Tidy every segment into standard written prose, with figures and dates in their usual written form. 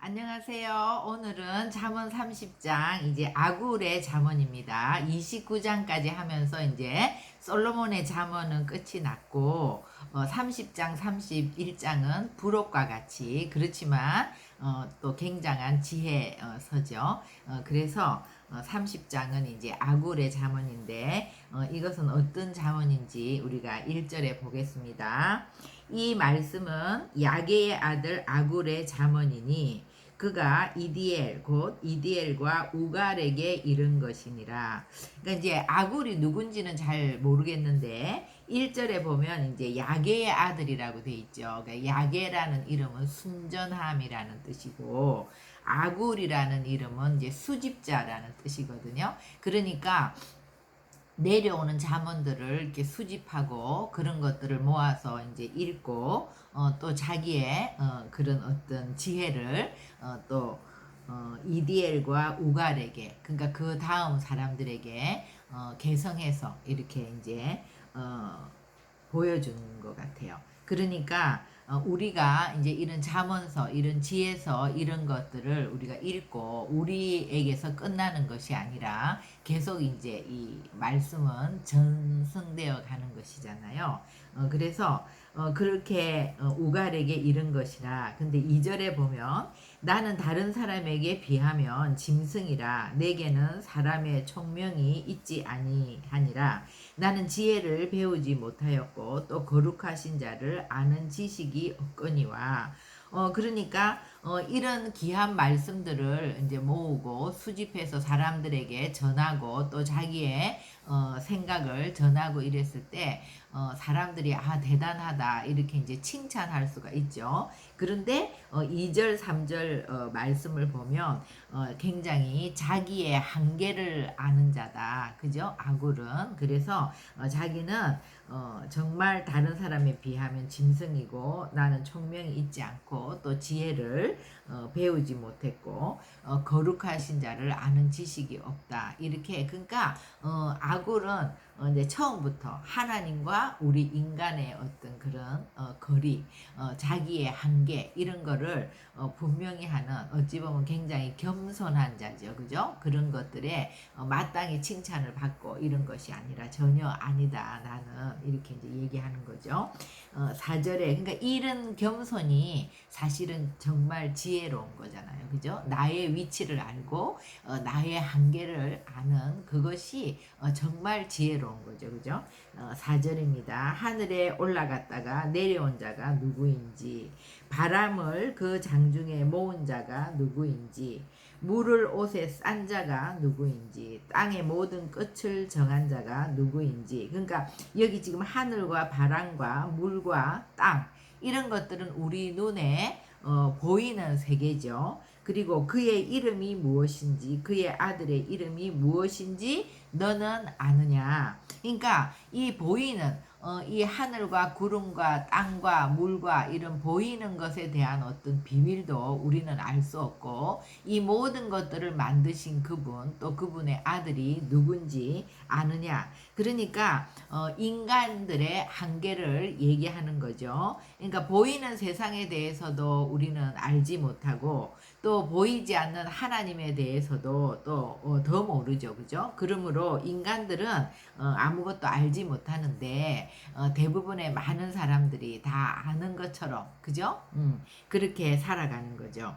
안녕하세요. 오늘은 잠언 30장 이제 아굴의 잠언입니다. 29장까지 하면서 이제 솔로몬의 잠언은 끝이 났고 30장, 31장은 부록과 같이 그렇지만 또 굉장한 지혜 서죠. 그래서 30장은 이제 아굴의 잠언인데 이것은 어떤 잠언인지 우리가 1절에 보겠습니다. 이 말씀은 야게의 아들 아굴의 잠언이니 그가 이디엘 곧 이디엘과 우갈에게 이른 것이니라. 그러니까 이제 아굴이 누군지는 잘 모르겠는데 1절에 보면 이제 야게의 아들이라고 돼 있죠. 그러니까 야게라는 이름은 순전함이라는 뜻이고 아굴이라는 이름은 이제 수집자라는 뜻이거든요. 그러니까 내려오는 잠언들을 이렇게 수집하고 그런 것들을 모아서 이제 읽고 또 자기의 그런 어떤 지혜를 또 이디엘과 우갈에게 그러니까 그 다음 사람들에게 개성해서 이렇게 이제 보여주는 것 같아요. 그러니까 우리가 이제 이런 잠언서, 이런 지혜서 이런 것들을 우리가 읽고 우리에게서 끝나는 것이 아니라 계속 이제 이 말씀은 전승되어 가는 것이잖아요. 그래서 그렇게 우갈에게 이른 것이라. 근데 2절에 보면 나는 다른 사람에게 비하면 짐승이라 내게는 사람의 총명이 있지 아니하니라. 나는 지혜를 배우지 못하였고 또 거룩하신 자를 아는 지식이 없거니와. 그러니까 이런 귀한 말씀들을 이제 모으고 수집해서 사람들에게 전하고 또 자기의 생각을 전하고 이랬을 때 사람들이 대단하다 이렇게 이제 칭찬할 수가 있죠. 그런데 2절 3절 말씀을 보면 굉장히 자기의 한계를 아는 자다. 그죠? 아굴은. 그래서 자기는 정말 다른 사람에 비하면 짐승이고 나는 총명이 있지 않고 또 지혜를 배우지 못했고 거룩하신 자를 아는 지식이 없다. 이렇게 그러니까 아굴은 이제 처음부터 하나님과 우리 인간의 어떤 그런 거리, 자기의 한계 이런 거를 분명히 하는 어찌 보면 굉장히 겸손한 자죠, 그죠? 그런 것들에 마땅히 칭찬을 받고 이런 것이 아니라 전혀 아니다. 나는 이렇게 이제 얘기하는 거죠. 4절에 그러니까 이런 겸손이 사실은 정말 지혜로운 거잖아요, 그죠? 나의 위치를 알고 나의 한계를 아는 그것이 정말 지혜로운 거죠, 그죠? 4절입니다. 하늘에 올라갔다가 내려온 자가 누구인지, 바람을 그 장중에 모은 자가 누구인지, 물을 옷에 싼 자가 누구인지, 땅의 모든 끝을 정한 자가 누구인지. 그러니까 여기 지금 하늘과 바람과 물과 땅 이런 것들은 우리 눈에 보이는 세계죠. 그리고 그의 이름이 무엇인지, 그의 아들의 이름이 무엇인지 너는 아느냐. 그러니까 이 보이는 이 하늘과 구름과 땅과 물과 이런 보이는 것에 대한 어떤 비밀도 우리는 알 수 없고 이 모든 것들을 만드신 그분 또 그분의 아들이 누군지 아느냐. 그러니까 인간들의 한계를 얘기하는 거죠. 그러니까 보이는 세상에 대해서도 우리는 알지 못하고 또 보이지 않는 하나님에 대해서도 또 더 모르죠, 그죠? 그러므로 인간들은 아무것도 알지 못하는데 대부분의 많은 사람들이 다 아는 것처럼, 그죠? 그렇게 살아가는 거죠.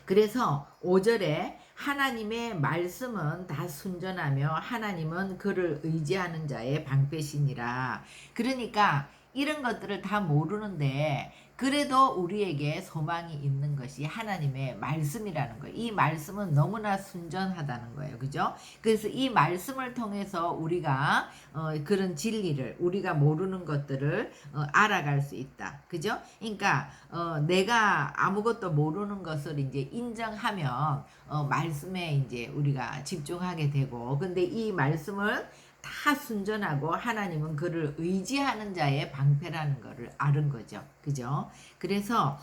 그래서 5절에 하나님의 말씀은 다 순전하며 하나님은 그를 의지하는 자의 방패시니라. 그러니까 이런 것들을 다 모르는데 그래도 우리에게 소망이 있는 것이 하나님의 말씀이라는 거예요. 이 말씀은 너무나 순전하다는 거예요. 그죠? 그래서 이 말씀을 통해서 우리가 그런 진리를 우리가 모르는 것들을 알아갈 수 있다. 그죠? 그러니까 내가 아무것도 모르는 것을 이제 인정하면 말씀에 이제 우리가 집중하게 되고 근데 이 말씀을 다 순전하고 하나님은 그를 의지하는 자의 방패라는 것을 아는 거죠. 그죠? 그래서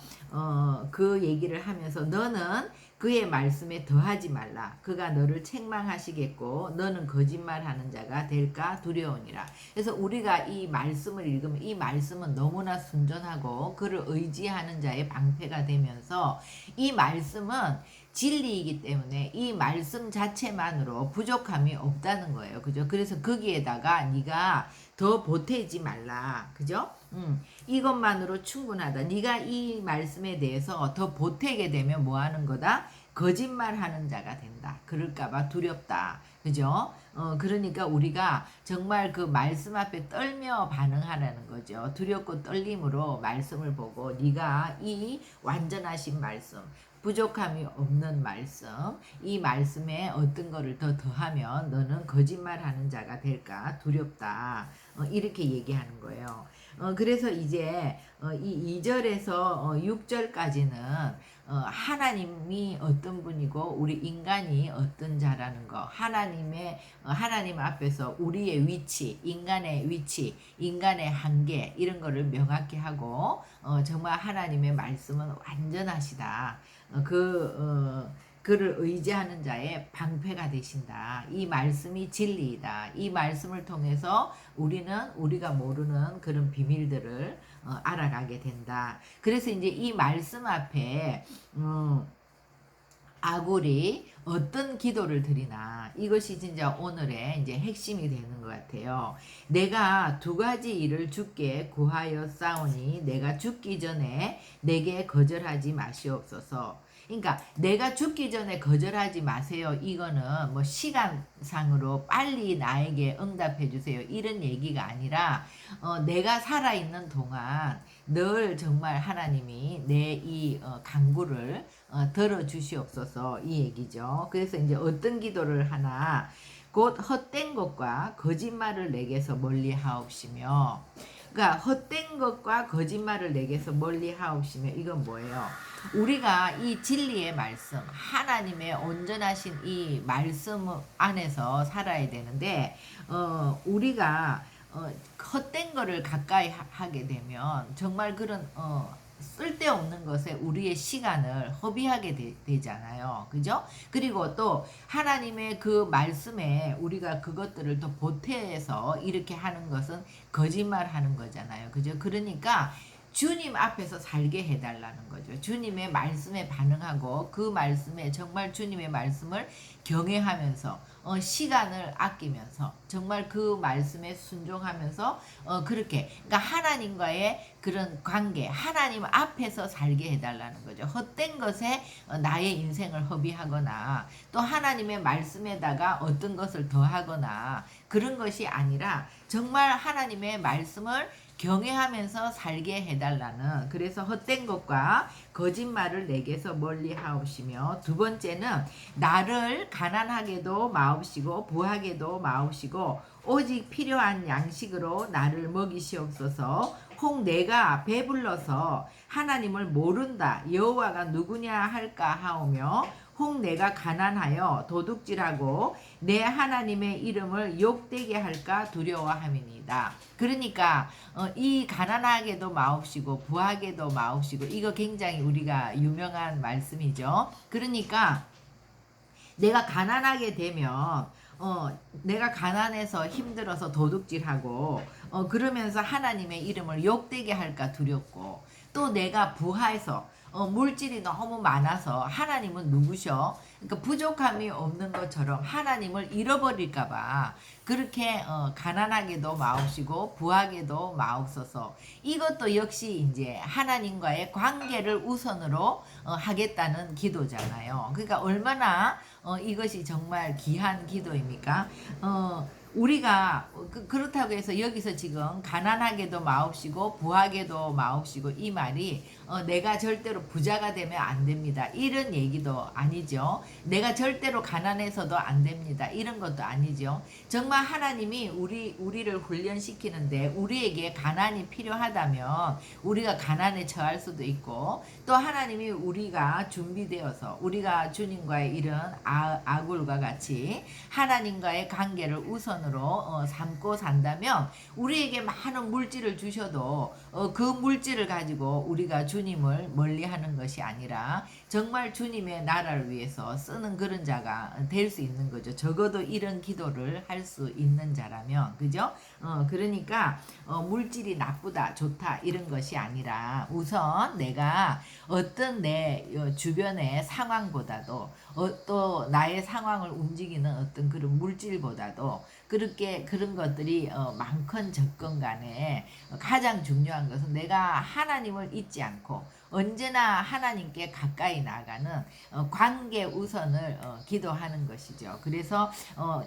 그 얘기를 하면서 너는 그의 말씀에 더하지 말라. 그가 너를 책망하시겠고 너는 거짓말하는 자가 될까 두려우니라. 그래서 우리가 이 말씀을 읽으면 이 말씀은 너무나 순전하고 그를 의지하는 자의 방패가 되면서 이 말씀은 진리이기 때문에 이 말씀 자체만으로 부족함이 없다는 거예요. 그죠? 그래서 거기에다가 네가 더 보태지 말라. 그죠? 이것만으로 충분하다. 네가 이 말씀에 대해서 더 보태게 되면 뭐 하는 거다? 거짓말하는 자가 된다. 그럴까봐 두렵다. 그죠? 그러니까 우리가 정말 그 말씀 앞에 떨며 반응하라는 거죠. 두렵고 떨림으로 말씀을 보고 네가 이 완전하신 말씀, 부족함이 없는 말씀, 이 말씀에 어떤 거를 더 더하면 너는 거짓말하는 자가 될까 두렵다. 이렇게 얘기하는 거예요. 그래서 이제 이 2절에서 6절까지는 하나님이 어떤 분이고 우리 인간이 어떤 자라는 거, 하나님 앞에서 우리의 위치, 인간의 위치, 인간의 한계 이런 거를 명확히 하고 정말 하나님의 말씀은 완전하시다. 그를 의지하는 자의 방패가 되신다. 이 말씀이 진리이다. 이 말씀을 통해서 우리는 우리가 모르는 그런 비밀들을 알아가게 된다. 그래서 이제 이 말씀 앞에 아굴이 어떤 기도를 드리나 이것이 진짜 오늘의 이제 핵심이 되는 것 같아요. 내가 두 가지 일을 주께 구하여 싸우니 내가 죽기 전에 내게 거절하지 마시옵소서. 그러니까 내가 죽기 전에 거절하지 마세요. 이거는 뭐 시간상으로 빨리 나에게 응답해 주세요. 이런 얘기가 아니라 내가 살아있는 동안 늘 정말 하나님이 내 이 간구를 들어주시옵소서 이 얘기죠. 그래서 이제 어떤 기도를 하나 곧 헛된 것과 거짓말을 내게서 멀리 하옵시며 그러니까 헛된 것과 거짓말을 내게서 멀리 하옵시며 이건 뭐예요? 우리가 이 진리의 말씀 하나님의 온전하신 이 말씀 안에서 살아야 되는데 우리가 헛된 거를 가까이 하게 되면 정말 그런 쓸데없는 것에 우리의 시간을 허비하게 되잖아요. 그죠? 그리고 또 하나님의 그 말씀에 우리가 그것들을 또 보태서 이렇게 하는 것은 거짓말하는 거잖아요. 그죠? 그러니까 주님 앞에서 살게 해달라는 거죠. 주님의 말씀에 반응하고 그 말씀에 정말 주님의 말씀을 경외하면서 시간을 아끼면서 정말 그 말씀에 순종하면서 그렇게 그러니까 하나님과의 그런 관계 하나님 앞에서 살게 해달라는 거죠. 헛된 것에 나의 인생을 허비하거나 또 하나님의 말씀에다가 어떤 것을 더하거나 그런 것이 아니라 정말 하나님의 말씀을 경외하면서 살게 해달라는 그래서 헛된 것과 거짓말을 내게서 멀리 하옵시며 두 번째는 나를 가난하게도 마옵시고 부하게도 마옵시고 오직 필요한 양식으로 나를 먹이시옵소서. 혹 내가 배불러서 하나님을 모른다 여호와가 누구냐 할까 하오며 혹 내가 가난하여 도둑질하고 내 하나님의 이름을 욕되게 할까 두려워함이니이다. 그러니까 이 가난하게도 마옵시고 부하게도 마옵시고 이거 굉장히 우리가 유명한 말씀이죠. 그러니까 내가 가난하게 되면 내가 가난해서 힘들어서 도둑질하고 그러면서 하나님의 이름을 욕되게 할까 두렵고 또 내가 부하해서 물질이 너무 많아서 하나님은 누구셔? 그러니까 부족함이 없는 것처럼 하나님을 잃어버릴까봐 그렇게 가난하게도 마옵시고 부하게도 마옵소서. 이것도 역시 이제 하나님과의 관계를 우선으로 하겠다는 기도잖아요. 그러니까 얼마나 이것이 정말 귀한 기도입니까? 우리가 그렇다고 해서 여기서 지금 가난하게도 마옵시고 부하게도 마옵시고 이 말이 내가 절대로 부자가 되면 안 됩니다. 이런 얘기도 아니죠. 내가 절대로 가난해서도 안 됩니다. 이런 것도 아니죠. 정말 하나님이 우리를 훈련시키는데 우리에게 가난이 필요하다면 우리가 가난에 처할 수도 있고 또 하나님이 우리가 준비되어서 우리가 주님과의 이런 아굴과 같이 하나님과의 관계를 우선으로 삼고 산다면 우리에게 많은 물질을 주셔도 그 물질을 가지고 우리가 주님을 멀리하는 것이 아니라 정말 주님의 나라를 위해서 쓰는 그런 자가 될 수 있는 거죠. 적어도 이런 기도를 할 수 있는 자라면, 그죠? 그러니까 물질이 나쁘다, 좋다 이런 것이 아니라 우선 내가 어떤 내 주변의 상황보다도 또 나의 상황을 움직이는 어떤 그런 물질보다도 그렇게 그런 것들이 많건 적건 간에 가장 중요한 것은 내가 하나님을 잊지 않고 언제나 하나님께 가까이 나가는 관계 우선을 기도하는 것이죠. 그래서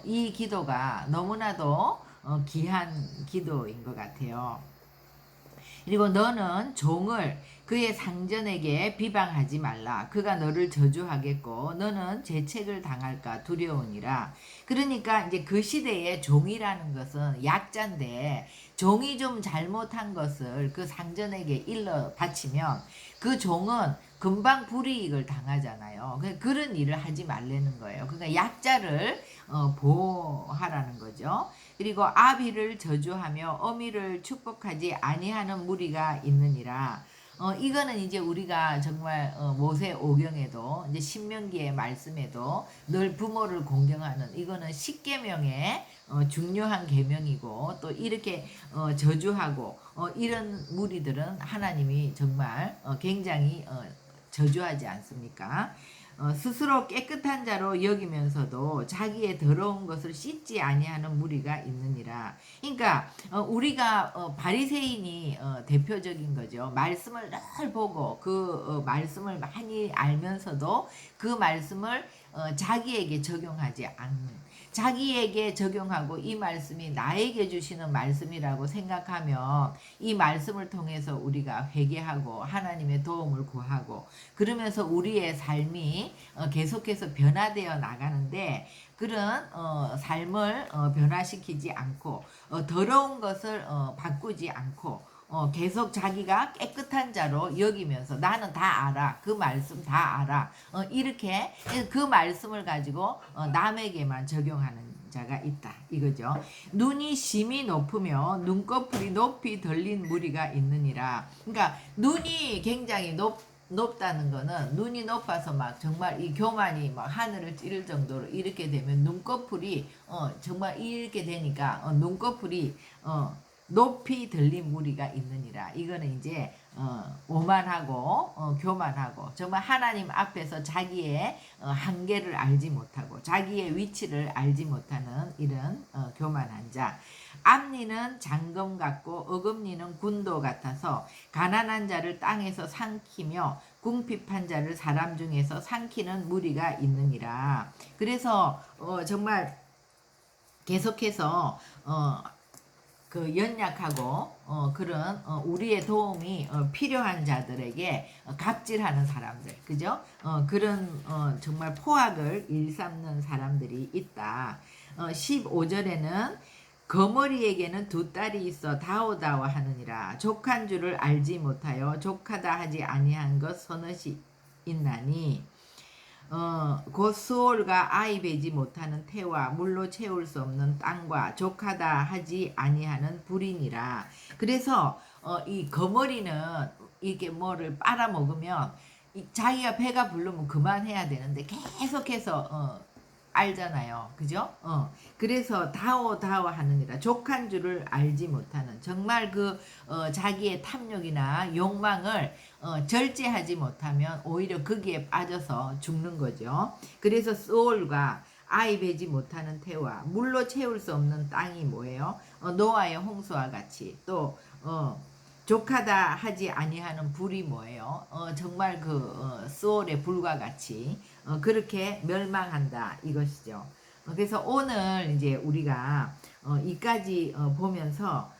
이 기도가 너무나도 귀한 기도인 것 같아요. 그리고 너는 종을 그의 상전에게 비방하지 말라. 그가 너를 저주하겠고 너는 재책을 당할까 두려우니라. 그러니까 이제 그 시대에 종이라는 것은 약자인데 종이 좀 잘못한 것을 그 상전에게 일러 바치면 그 종은 금방 불이익을 당하잖아요. 그런 일을 하지 말라는 거예요. 그러니까 약자를 보호하라는 거죠. 그리고 아비를 저주하며 어미를 축복하지 아니하는 무리가 있느니라. 이거는 이제 우리가 정말 모세오경에도 이제 신명기의 말씀에도 늘 부모를 공경하는 이거는 십계명의 중요한 계명이고 또 이렇게 저주하고 이런 무리들은 하나님이 정말 굉장히 저주하지 않습니까? 스스로 깨끗한 자로 여기면서도 자기의 더러운 것을 씻지 아니하는 무리가 있느니라. 그러니까 우리가 바리새인이 대표적인 거죠. 말씀을 늘 보고 그 말씀을 많이 알면서도 그 말씀을 자기에게 적용하지 않는, 자기에게 적용하고 이 말씀이 나에게 주시는 말씀이라고 생각하면 이 말씀을 통해서 우리가 회개하고 하나님의 도움을 구하고 그러면서 우리의 삶이 계속해서 변화되어 나가는데 그런 삶을 변화시키지 않고 더러운 것을 바꾸지 않고 계속 자기가 깨끗한 자로 여기면서 나는 다 알아. 그 말씀 다 알아. 이렇게 그 말씀을 가지고 남에게만 적용하는 자가 있다. 이거죠. 눈이 심히 높으며 눈꺼풀이 높이 들린 무리가 있느니라. 그러니까 눈이 굉장히 높다는 거는 눈이 높아서 막 정말 이 교만이 막 하늘을 찌를 정도로 이렇게 되면 눈꺼풀이 정말 이렇게 되니까 눈꺼풀이 높이 들린 무리가 있느니라. 이거는 이제 오만하고 교만하고 정말 하나님 앞에서 자기의 한계를 알지 못하고 자기의 위치를 알지 못하는 이런 교만한 자. 앞니는 장검 같고 어금니는 군도 같아서 가난한 자를 땅에서 삼키며 궁핍한 자를 사람 중에서 삼키는 무리가 있느니라. 그래서 정말 계속해서 그 연약하고 그런 우리의 도움이 필요한 자들에게 갑질하는 사람들, 그죠? 그런 정말 포악을 일삼는 사람들이 있다. 15절에는 거머리에게는 두 딸이 있어 다오다오 하느니라. 족한 줄을 알지 못하여 족하다 하지 아니한 것 서넛이 있나니 곧 수올과 아이 베지 못하는 태와 물로 채울 수 없는 땅과 족하다 하지 아니하는 불이니라. 그래서 이 거머리는 이게 뭐를 빨아먹으면 자기가 배가 부르면 그만해야 되는데 계속해서 알잖아요. 그죠? 그래서 다오 하느니라. 족한 줄을 알지 못하는 정말 그 자기의 탐욕이나 욕망을 절제하지 못하면 오히려 거기에 빠져서 죽는 거죠. 그래서 소울과 아이 베지 못하는 태와 물로 채울 수 없는 땅이 뭐예요? 노아의 홍수와 같이 또 족하다 하지 아니하는 불이 뭐예요? 정말 그 스올의 불과 같이 그렇게 멸망한다 이것이죠. 그래서 오늘 이제 우리가 이까지 보면서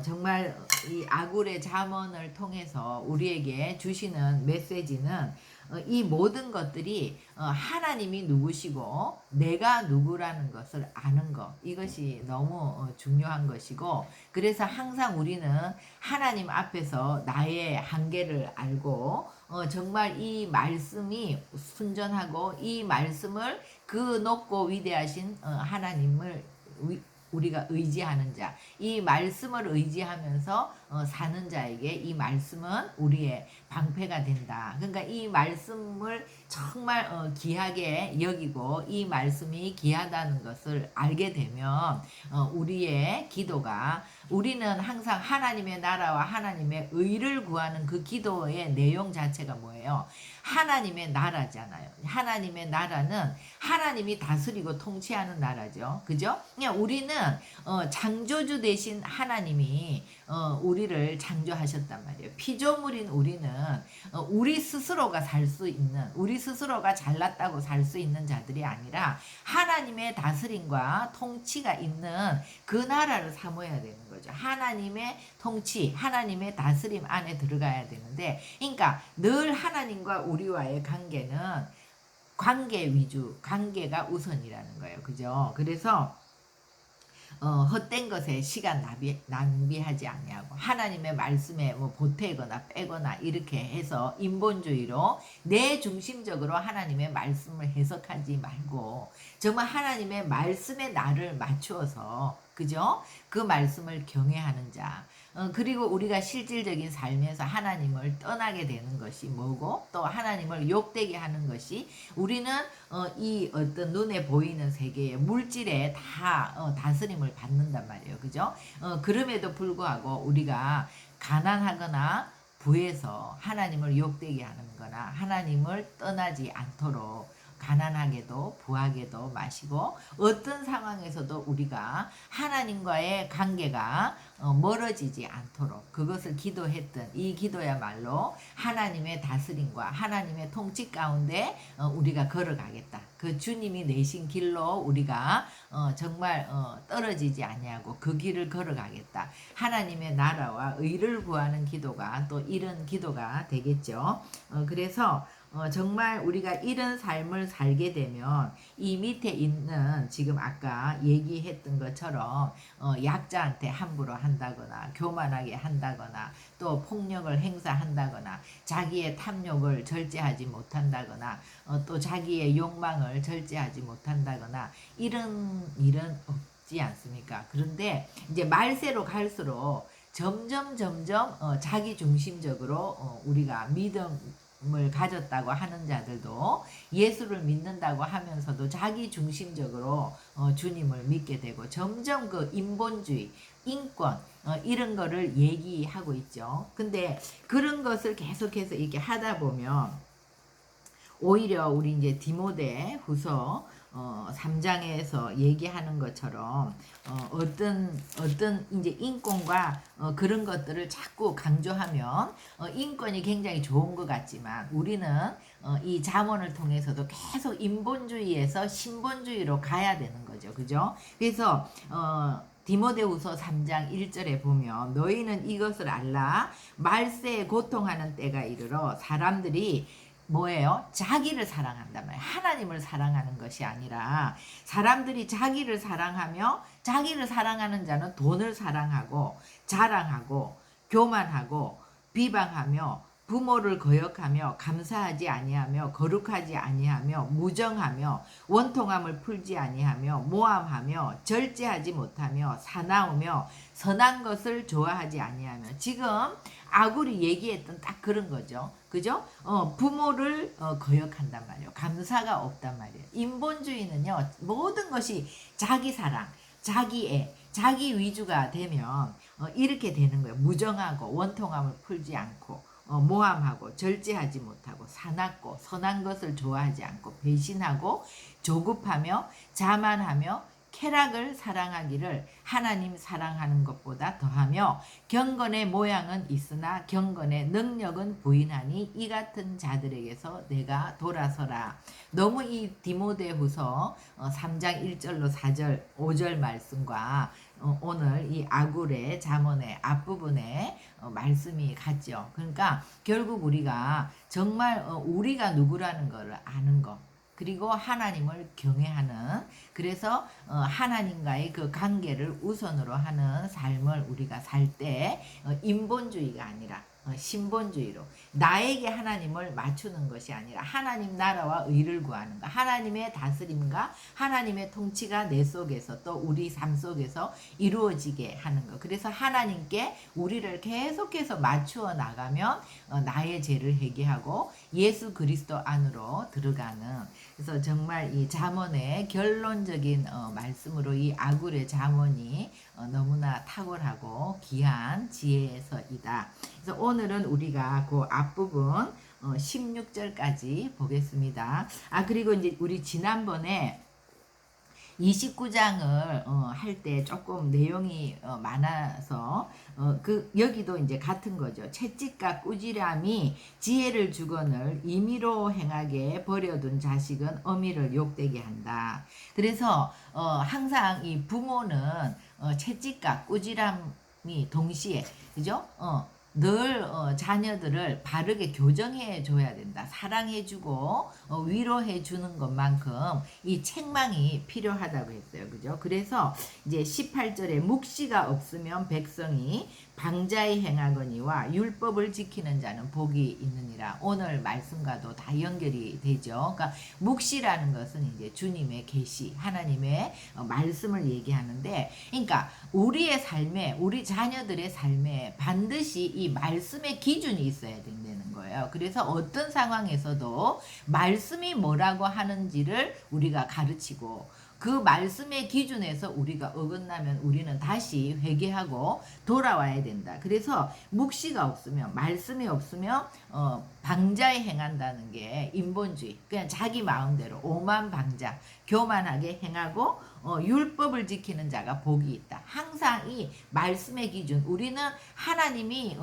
정말 이 아굴의 잠언을 통해서 우리에게 주시는 메시지는 이 모든 것들이 하나님이 누구시고 내가 누구라는 것을 아는 것, 이것이 너무 중요한 것이고, 그래서 항상 우리는 하나님 앞에서 나의 한계를 알고 정말 이 말씀이 순전하고 이 말씀을 그 높고 위대하신 하나님을 우리가 의지하는 자, 이 말씀을 의지하면서 사는 자에게 이 말씀은 우리의 방패가 된다. 그러니까 이 말씀을 정말 귀하게 여기고 이 말씀이 귀하다는 것을 알게 되면 우리의 기도가 우리는 항상 하나님의 나라와 하나님의 의를 구하는 그 기도의 내용 자체가 뭐예요? 하나님의 나라잖아요. 하나님의 나라는 하나님이 다스리고 통치하는 나라죠. 그죠? 그냥 우리는 창조주 대신 하나님이 우리를 창조하셨단 말이에요. 피조물인 우리는 우리 스스로가 살 수 있는, 우리 스스로가 잘났다고 살 수 있는 자들이 아니라 하나님의 다스림과 통치가 있는 그 나라를 사모해야 되는 거죠. 하나님의 통치, 하나님의 다스림 안에 들어가야 되는데, 그러니까 늘 하나님과 우리와의 관계는 관계 위주, 관계가 우선이라는 거예요. 그죠? 그래서 헛된 것에 시간 낭비하지 아니하고 하나님의 말씀에 뭐 보태거나 빼거나 이렇게 해서 인본주의로 내 중심적으로 하나님의 말씀을 해석하지 말고 정말 하나님의 말씀에 나를 맞추어서 그죠? 그 말씀을 경외하는 자. 그리고 우리가 실질적인 삶에서 하나님을 떠나게 되는 것이 뭐고 또 하나님을 욕되게 하는 것이 우리는 이 어떤 눈에 보이는 세계의 물질에 다 다스림을 받는단 말이에요. 그죠? 그럼에도 불구하고 우리가 가난하거나 부에서 하나님을 욕되게 하는 거나 하나님을 떠나지 않도록 가난하게도 부하게도 마시고 어떤 상황에서도 우리가 하나님과의 관계가 멀어지지 않도록 그것을 기도했던 이 기도야말로 하나님의 다스림과 하나님의 통치 가운데 우리가 걸어가겠다. 그 주님이 내신 길로 우리가 정말 떨어지지 아니하고 그 길을 걸어가겠다. 하나님의 나라와 의를 구하는 기도가 또 이런 기도가 되겠죠. 그래서 정말 우리가 이런 삶을 살게 되면 이 밑에 있는 지금 아까 얘기했던 것처럼 약자한테 함부로 한다거나 교만하게 한다거나 또 폭력을 행사한다거나 자기의 탐욕을 절제하지 못한다거나 또 자기의 욕망을 절제하지 못한다거나 이런 일은 없지 않습니까? 그런데 이제 말세로 갈수록 점점 자기 중심적으로 우리가 믿음을 가졌다고 하는 자들도 예수를 믿는다고 하면서도 자기 중심적으로 주님을 믿게 되고 점점 그 인본주의, 인권 이런 거를 얘기하고 있죠. 근데 그런 것을 계속해서 이렇게 하다 보면 오히려 우리 이제 디모데 후서 3장에서 얘기하는 것처럼 어떤 이제 인권과 그런 것들을 자꾸 강조하면 인권이 굉장히 좋은 것 같지만 우리는 이 잠언을 통해서도 계속 인본주의에서 신본주의로 가야 되는 거죠. 그죠? 그래서 디모데후서 3장 1절에 보면 너희는 이것을 알라 말세에 고통하는 때가 이르러 사람들이 뭐예요? 자기를 사랑한단 말이에요. 하나님을 사랑하는 것이 아니라 사람들이 자기를 사랑하며 자기를 사랑하는 자는 돈을 사랑하고 자랑하고 교만하고 비방하며 부모를 거역하며 감사하지 아니하며 거룩하지 아니하며 무정하며 원통함을 풀지 아니하며 모함하며 절제하지 못하며 사나우며 선한 것을 좋아하지 아니하며 지금 아굴이 얘기했던 딱 그런 거죠. 그죠? 부모를 거역한단 말이에요. 감사가 없단 말이에요. 인본주의는요. 모든 것이 자기 사랑, 자기 애, 자기 위주가 되면 이렇게 되는 거예요. 무정하고 원통함을 풀지 않고 모함하고 절제하지 못하고 사납고 선한 것을 좋아하지 않고 배신하고 조급하며 자만하며 쾌락을 사랑하기를 하나님 사랑하는 것보다 더하며 경건의 모양은 있으나 경건의 능력은 부인하니 이 같은 자들에게서 내가 돌아서라. 너무 이 디모데후서 3장 1절로 4절 5절 말씀과 오늘 이 아굴의 잠언의 앞부분에 말씀이 같죠. 그러니까 결국 우리가 정말 우리가 누구라는 것을 아는 것 그리고 하나님을 경외하는 그래서 하나님과의 그 관계를 우선으로 하는 삶을 우리가 살 때 인본주의가 아니라 신본주의로 나에게 하나님을 맞추는 것이 아니라 하나님 나라와 의를 구하는 것, 하나님의 다스림과 하나님의 통치가 내 속에서 또 우리 삶 속에서 이루어지게 하는 것. 그래서 하나님께 우리를 계속해서 맞추어 나가면 나의 죄를 회개하고 예수 그리스도 안으로 들어가는, 그래서 정말 이 잠언의 결론적인 말씀으로 이 아굴의 잠언이 너무나 탁월하고 귀한 지혜서이다. 그래서 오늘은 우리가 그 앞부분 16절까지 보겠습니다. 그리고 이제 우리 지난번에 29장을 할 때 조금 내용이 많아서 여기도 이제 같은 거죠. 채찍과 꾸지람이 지혜를 주거늘 임의로 행하게 버려둔 자식은 어미를 욕되게 한다. 그래서 항상 이 부모는 채찍과 꾸지람이 동시에, 그죠? 늘 자녀들을 바르게 교정해 줘야 된다. 사랑해 주고 위로해 주는 것만큼 이 책망이 필요하다고 했어요. 그죠? 그래서 이제 18절에 묵시가 없으면 백성이 방자히 행하거니와 율법을 지키는 자는 복이 있느니라. 오늘 말씀과도 다 연결이 되죠. 그러니까 묵시라는 것은 이제 주님의 계시, 하나님의 말씀을 얘기하는데, 그러니까 우리의 삶에, 우리 자녀들의 삶에 반드시 이 말씀의 기준이 있어야 된다는 거예요. 그래서 어떤 상황에서도 말씀이 뭐라고 하는지를 우리가 가르치고, 그 말씀의 기준에서 우리가 어긋나면 우리는 다시 회개하고 돌아와야 된다. 그래서 묵시가 없으면, 말씀이 없으면 방자에 행한다는 게 인본주의, 그냥 자기 마음대로 오만방자, 교만하게 행하고 율법을 지키는 자가 복이 있다. 항상 이 말씀의 기준, 우리는 하나님이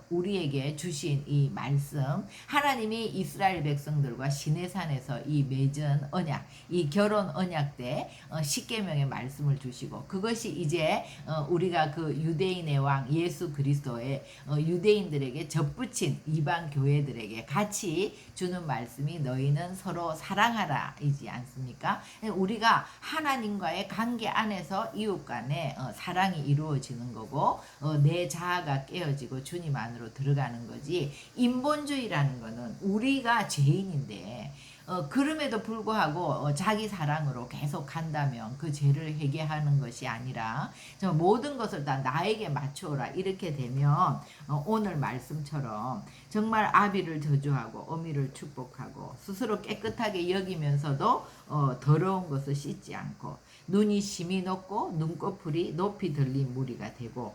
우리에게 주신 이 말씀, 하나님이 이스라엘 백성들과 시내산에서 이 맺은 언약, 이 결혼 언약 때 십계명의 말씀을 주시고, 그것이 이제 우리가 그 유대인의 왕 예수 그리스도의 유대인들에게 접붙인 이방 교회들에게 같이 주는 말씀이 너희는 서로 사랑하라 이지 않습니까? 우리가 하나님과의 관계 안에서 이웃 간에 사랑이 이루어지는 거고, 내 자아가 깨어지고 주님 안으로 들어가는 거지. 인본주의라는 거는 우리가 죄인인데 그럼에도 불구하고 자기 사랑으로 계속 간다면 그 죄를 회개하는 것이 아니라 모든 것을 다 나에게 맞추어라 이렇게 되면 오늘 말씀처럼 정말 아비를 저주하고 어미를 축복하고 스스로 깨끗하게 여기면서도 더러운 것을 씻지 않고, 눈이 심히 높고 눈꺼풀이 높이 들린 무리가 되고,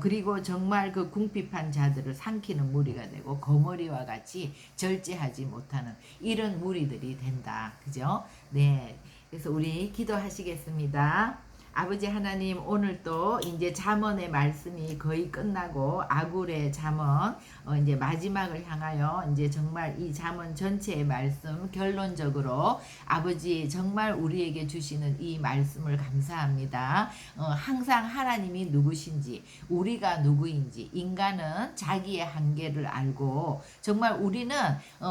그리고 정말 그 궁핍한 자들을 삼키는 무리가 되고, 거머리와 같이 절제하지 못하는 이런 무리들이 된다. 그죠? 네. 그래서 우리 기도하시겠습니다. 아버지 하나님, 오늘 또 이제 잠언의 말씀이 거의 끝나고 아굴의 잠언 이제 마지막을 향하여 이제 정말 이 잠언 전체의 말씀 결론적으로 아버지 정말 우리에게 주시는 이 말씀을 감사합니다. 항상 하나님이 누구신지, 우리가 누구인지, 인간은 자기의 한계를 알고 정말 우리는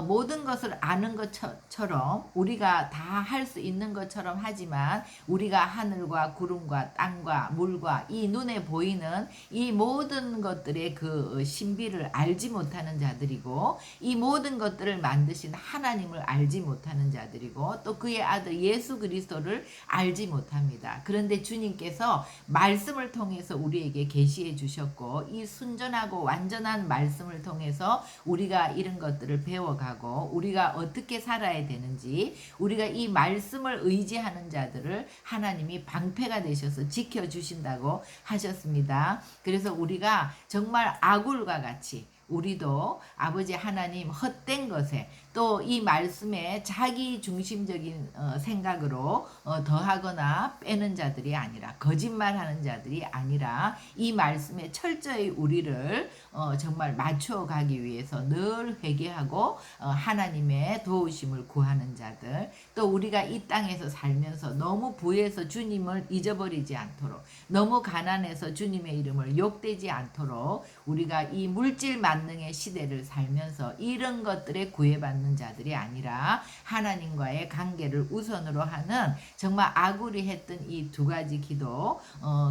모든 것을 아는 것처럼 우리가 다 할 수 있는 것처럼 하지만, 우리가 하늘과 구름과 땅과 물과 이 눈에 보이는 이 모든 것들의 그 신비를 알지 못하는 자들이고, 이 모든 것들을 만드신 하나님을 알지 못하는 자들이고, 또 그의 아들 예수 그리스도를 알지 못합니다. 그런데 주님께서 말씀을 통해서 우리에게 계시해 주셨고, 이 순전하고 완전한 말씀을 통해서 우리가 이런 것들을 배워가고 우리가 어떻게 살아야 되는지, 우리가 이 말씀을 의지하는 자들을 하나님이 방패가 되셔서 지켜주신다고 하셨습니다. 그래서 우리가 정말 아굴과 같이 우리도 아버지 하나님 헛된 것에, 또 이 말씀에 자기 중심적인 생각으로 더하거나 빼는 자들이 아니라, 거짓말하는 자들이 아니라, 이 말씀에 철저히 우리를 정말 맞추어 가기 위해서 늘 회개하고 하나님의 도우심을 구하는 자들, 또 우리가 이 땅에서 살면서 너무 부해서 주님을 잊어버리지 않도록, 너무 가난해서 주님의 이름을 욕되지 않도록, 우리가 이 물질 만능의 시대를 살면서 이런 것들에 구애받는 하는 자들이 아니라 하나님과의 관계를 우선으로 하는 정말 아굴이 했던 이 두 가지 기도,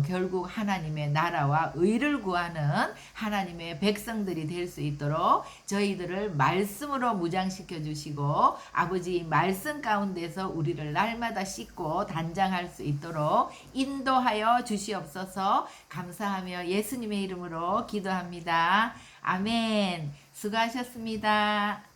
결국 하나님의 나라와 의를 구하는 하나님의 백성들이 될 수 있도록 저희들을 말씀으로 무장시켜 주시고 아버지 말씀 가운데서 우리를 날마다 씻고 단장할 수 있도록 인도하여 주시옵소서. 감사하며 예수님의 이름으로 기도합니다. 아멘. 수고하셨습니다.